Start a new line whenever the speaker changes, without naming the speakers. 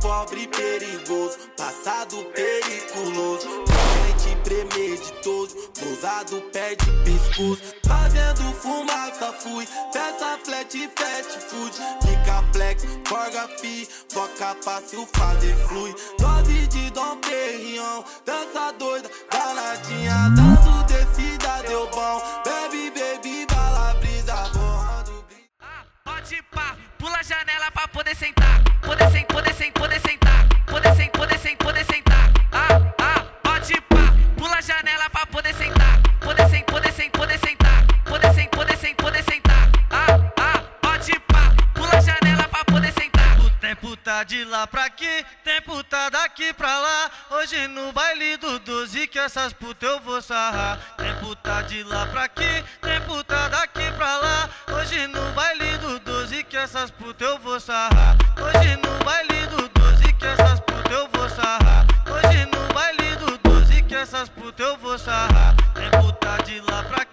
pobre perigoso, passado periculoso, presente premeditoso, cruzado perde pescoço, fazendo fumaça fui, festa flat fast food, fica flex, forga fi, foca fácil fazer flui, dose de Dom Perignon, dança doida, danadinha, dando descida deu bom, bebe, baby, bala, brisa, borrando brisa.
Pode pá, pula a janela pra poder sentar, poder sentar, poder sentar, poder sentar, poder sentar. Pode pá, pula a janela pra poder sentar, poder sentar, poder sentar, poder sentar. Pode pá, pula a janela pra poder sentar.
O tempo tá de lá pra aqui, tempo tá daqui pra lá. Hoje no baile do 12 que essas putas eu vou sarrar. Tempo tá de lá pra aqui, tempo tá daqui pra lá. Hoje no baile do 12 que essas putas eu vou sarrar. Hoje no baile do 12 que essas putas eu vou sarrar. Hoje no baile do 12 que essas putas eu vou sarrar. Tempo tá de lá pra